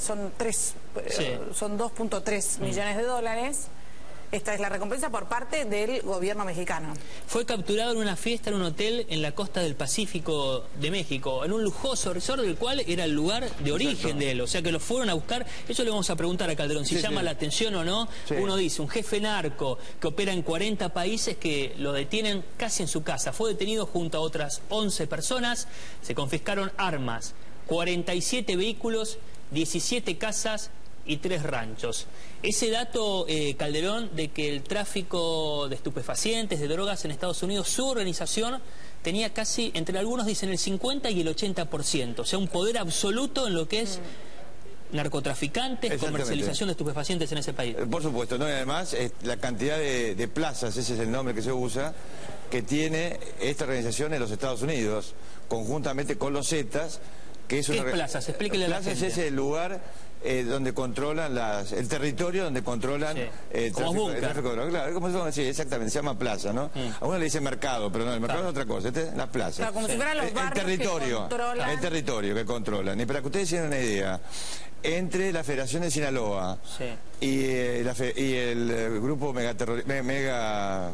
son 2.3 millones de dólares. Esta es la recompensa por parte del gobierno mexicano. Fue capturado en una fiesta en un hotel en la costa del Pacífico de México, en un lujoso resort del cual era el lugar de origen de él. O sea que lo fueron a buscar. Eso le vamos a preguntar a Calderón, si llama la atención o no. Uno dice, un jefe narco que opera en 40 países que lo detienen casi en su casa. Fue detenido junto a otras 11 personas. Se confiscaron armas, 47 vehículos, 17 casas y 3 ranchos. Ese dato, Calderón, de que el tráfico de estupefacientes, de drogas en Estados Unidos, su organización tenía casi, entre algunos dicen, el 50 y el 80%. O sea, un poder absoluto en lo que es narcotraficantes, comercialización de estupefacientes en ese país. Por supuesto, ¿no? Y además, la cantidad de plazas, ese es el nombre que se usa, que tiene esta organización en los Estados Unidos, conjuntamente con los Zetas, que es una... ¿Qué es plazas? Explíquele a la gente. Plazas es el lugar donde controlan el territorio donde controlan el tráfico de drogas. Claro, sí, exactamente, se llama plaza, ¿no? A uno le dice mercado, pero no, el mercado es otra cosa, las plazas. Claro, como si fueran los barrios el territorio que controlan. Y para que ustedes tengan una idea, entre la Federación de Sinaloa y el grupo mega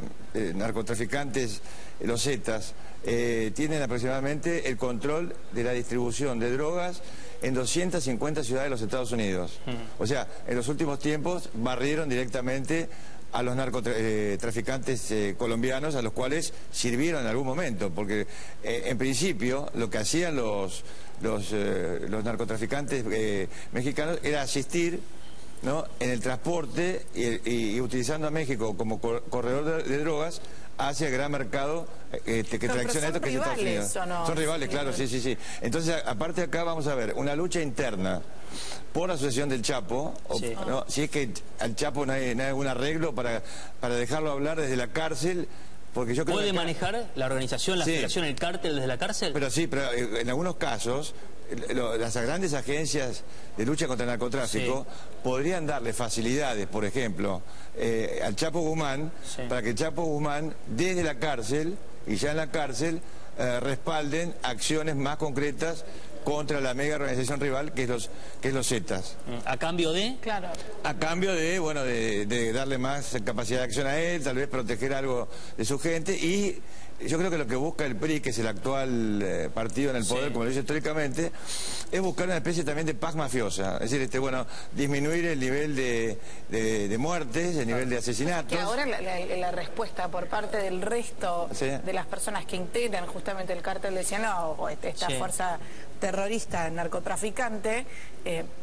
narcotraficantes, los Zetas, tienen aproximadamente el control de la distribución de drogas en 250 ciudades de los Estados Unidos. O sea, en los últimos tiempos barrieron directamente a los narcotraficantes colombianos, a los cuales sirvieron en algún momento, porque en principio lo que hacían los narcotraficantes mexicanos era asistir, ¿no?, en el transporte y utilizando a México como corredor de drogas hacia el gran mercado que tracciona esto, que es Estados Unidos. No? Son rivales, claro, sí. Entonces, aparte de acá vamos a ver una lucha interna por la asociación del Chapo, ¿no? Si es que al Chapo no hay algún arreglo para dejarlo hablar desde la cárcel. Porque yo creo ¿Puede manejar la organización, la federación, el cártel desde la cárcel? Pero en algunos casos, las grandes agencias de lucha contra el narcotráfico podrían darle facilidades, por ejemplo, al Chapo Guzmán, para que el Chapo Guzmán, desde la cárcel, y ya en la cárcel, respalden acciones más concretas contra la mega organización rival que es los Zetas. ¿A cambio de? Claro. A cambio de, bueno, de darle más capacidad de acción a él, tal vez proteger algo de su gente, y yo creo que lo que busca el PRI, que es el actual partido en el poder, como lo dice históricamente, es buscar una especie también de paz mafiosa. Es decir, bueno, disminuir el nivel de muertes, el nivel de asesinatos. Que ahora la respuesta por parte del resto de las personas que integran justamente el cártel de Sinaloa o esta fuerza terrorista narcotraficante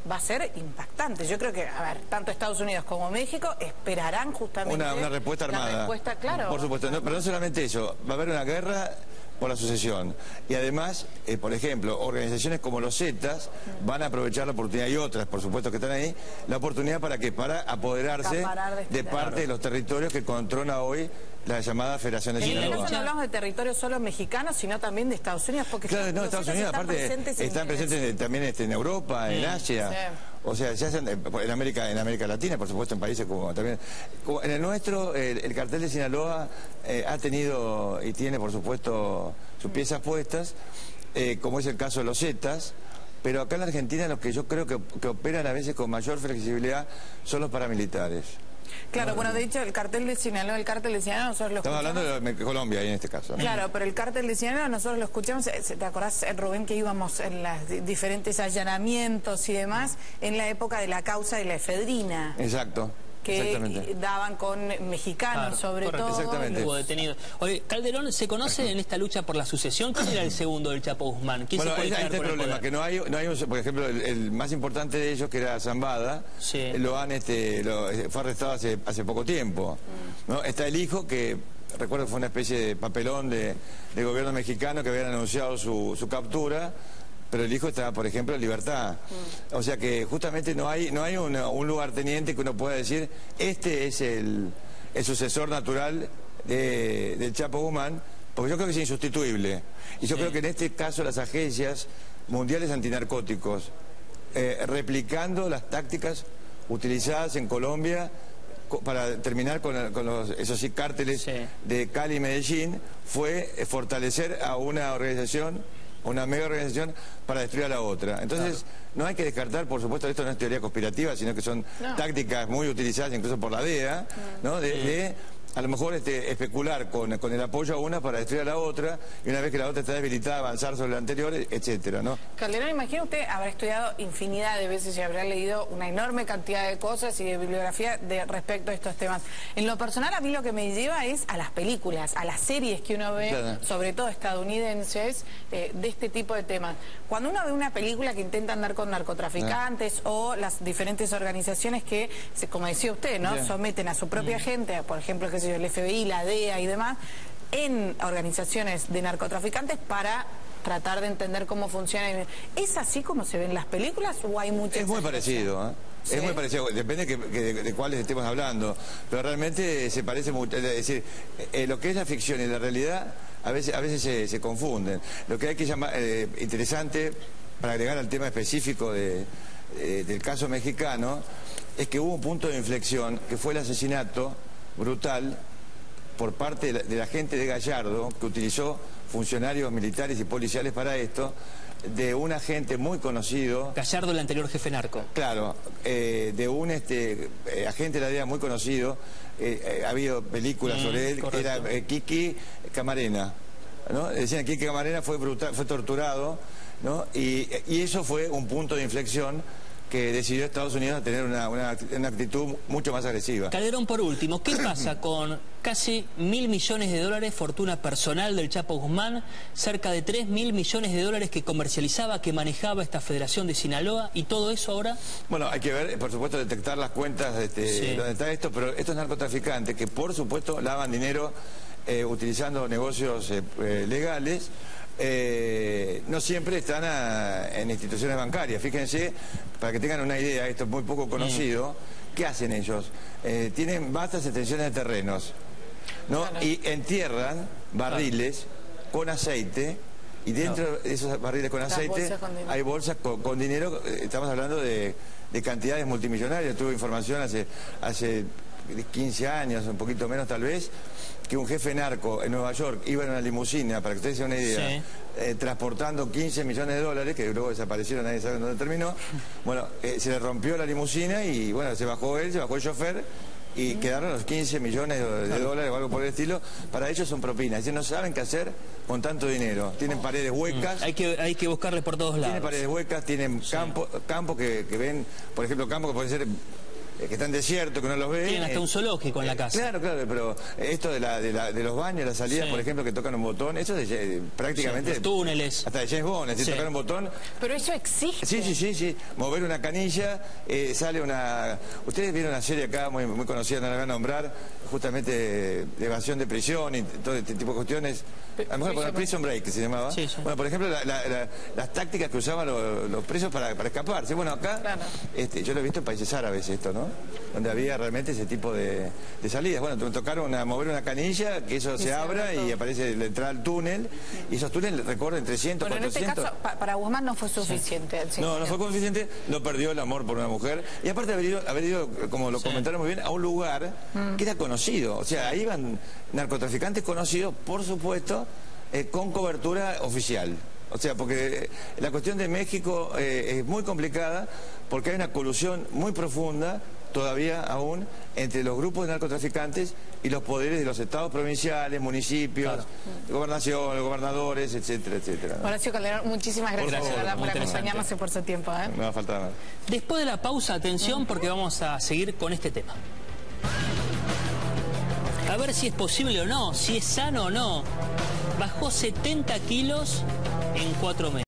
va a ser impactante. Yo creo que, a ver, tanto Estados Unidos como México esperarán justamente una respuesta armada. La respuesta, claro. Por supuesto, pero no solamente eso, va a haber una guerra por la sucesión. Y además, por ejemplo, organizaciones como los Zetas van a aprovechar la oportunidad, y otras, por supuesto, que están ahí, la oportunidad para apoderarse de parte de los territorios que controla hoy la llamada Federación de Sinaloa. No hablamos de territorios solo mexicanos, sino también de Estados Unidos, porque claro, no, Estados Unidos aparte están presentes también en Europa, en Asia. O sea, ya en América Latina, por supuesto, en países como también... En el nuestro, el cartel de Sinaloa ha tenido y tiene, por supuesto, sus piezas puestas, como es el caso de los Zetas, pero acá en la Argentina los que yo creo que operan a veces con mayor flexibilidad son los paramilitares. Claro, bueno, de hecho, el cartel de Sinaloa, nosotros lo escuchamos... Estamos hablando de Colombia ahí en este caso, ¿no? Claro, pero el cartel de Sinaloa nosotros lo escuchamos, ¿te acordás, Rubén, que íbamos en los diferentes allanamientos y demás en la época de la causa de la efedrina? Exacto. Que daban con mexicanos, sobre todo. Exactamente. Hubo detenidos. Oye, Calderón, ¿se conoce en esta lucha por la sucesión? ¿Quién era el segundo del Chapo Guzmán? ¿Quién se puede quedar este con el problema, poder? que no hay por ejemplo, el más importante de ellos, que era Zambada, fue arrestado hace poco tiempo. ¿No? Está el hijo, que recuerdo que fue una especie de papelón del gobierno mexicano que habían anunciado su captura, pero el hijo está, por ejemplo, en libertad. O sea que justamente no hay un lugarteniente que uno pueda decir, este es el sucesor natural del Chapo Guzmán, porque yo creo que es insustituible. Y yo creo que en este caso las agencias mundiales antinarcóticos, replicando las tácticas utilizadas en Colombia para terminar con esos cárteles de Cali y Medellín, fue fortalecer a una organización una mega organización para destruir a la otra. Entonces, no hay que descartar, por supuesto, esto no es teoría conspirativa, sino que son tácticas muy utilizadas incluso por la DEA, ¿no? De a lo mejor especular con el apoyo a una para destruir a la otra, y una vez que la otra está debilitada, avanzar sobre la anterior, etcétera, ¿no? Calderón, imagino usted habrá estudiado infinidad de veces y habrá leído una enorme cantidad de cosas y de bibliografía respecto a estos temas. En lo personal, a mí lo que me lleva es a las películas, a las series que uno ve, sobre todo estadounidenses, de este tipo de temas. Cuando uno ve una película que intenta andar con narcotraficantes o las diferentes organizaciones que, como decía usted, ¿no? Someten a su propia gente, por ejemplo, que el FBI, la DEA y demás, en organizaciones de narcotraficantes para tratar de entender cómo funciona. ¿Es así como se ven las películas o hay muchas? Es muy parecido, ¿eh? ¿Sí? Es muy parecido, depende de cuáles estemos hablando, pero realmente se parece mucho. Es decir, lo que es la ficción y la realidad a veces se confunden. Lo que hay que llamar interesante, para agregar al tema específico del caso mexicano, es que hubo un punto de inflexión, que fue el asesinato brutal por parte de la gente de Gallardo, que utilizó funcionarios militares y policiales para esto, de un agente muy conocido. Gallardo, el anterior jefe narco. Claro, de un agente de la DEA muy conocido, ha habido películas sobre él, que era Kiki Camarena, ¿no? Decían que Kiki Camarena fue torturado, ¿no? Y eso fue un punto de inflexión que decidió Estados Unidos a tener una actitud mucho más agresiva. Calderón, por último, ¿qué pasa con casi 1.000 millones de dólares fortuna personal del Chapo Guzmán, cerca de 3.000 millones de dólares que comercializaba, que manejaba esta Federación de Sinaloa, y todo eso ahora? Bueno, hay que ver, por supuesto, detectar las cuentas donde está esto, pero estos narcotraficantes que, por supuesto, lavan dinero utilizando negocios legales, no siempre están en instituciones bancarias. Fíjense, para que tengan una idea, esto es muy poco conocido, ¿qué hacen ellos? Tienen vastas extensiones de terrenos, ¿no? Y entierran barriles con aceite, y dentro de esos barriles con aceite hay bolsas con dinero. Estamos hablando de cantidades multimillonarias. Tuve información hace 15 años, un poquito menos tal vez, que un jefe narco en Nueva York iba en una limusina, para que ustedes se den una idea, transportando 15 millones de dólares, que luego desaparecieron, nadie sabe dónde terminó. Bueno, se le rompió la limusina y bueno, se bajó él, se bajó el chofer, y quedaron los 15 millones de dólares o algo por el estilo. Para ellos son propinas, ellos no saben qué hacer con tanto dinero. Tienen paredes huecas. Hay que buscarle por todos lados. Tienen paredes huecas, tienen campos que ven, por ejemplo, campos que pueden ser que están desiertos, que no los ven. Tienen hasta un zoológico en la casa. Claro, pero esto de los baños, las salidas, por ejemplo, que tocan un botón, eso es prácticamente... los túneles. Hasta de James Bond, es decir, tocar un botón. Pero eso existe. Sí. Mover una canilla, sale una... Ustedes vieron una serie acá muy conocida, no la voy a nombrar, justamente de evasión de prisión y todo este tipo de cuestiones. A lo mejor Prison Break, que se llamaba. Bueno, por ejemplo, las tácticas que usaban los presos para escaparse. Bueno, acá, yo lo he visto en países árabes esto, ¿no? Donde había realmente ese tipo de salidas. Bueno, me tocaron mover una canilla, que eso se abra y aparece la entrada al túnel, y esos túneles recorren 300, 400... en este caso, para Guzmán no fue suficiente. No fue suficiente, no perdió el amor por una mujer, y aparte haber ido, como lo comentaron muy bien, a un lugar que era conocido. O sea, ahí iban narcotraficantes conocidos, por supuesto, con cobertura oficial. O sea, porque la cuestión de México es muy complicada, porque hay una colusión muy profunda, todavía aún, entre los grupos de narcotraficantes y los poderes de los estados provinciales, municipios, gobernación, gobernadores, etcétera, etcétera, ¿no? Horacio Calderón, muchísimas gracias por acompañarnos y por su tiempo. No va a faltar nada. Después de la pausa, atención, porque vamos a seguir con este tema. A ver si es posible o no, si es sano o no. Bajó 70 kilos en 4 meses.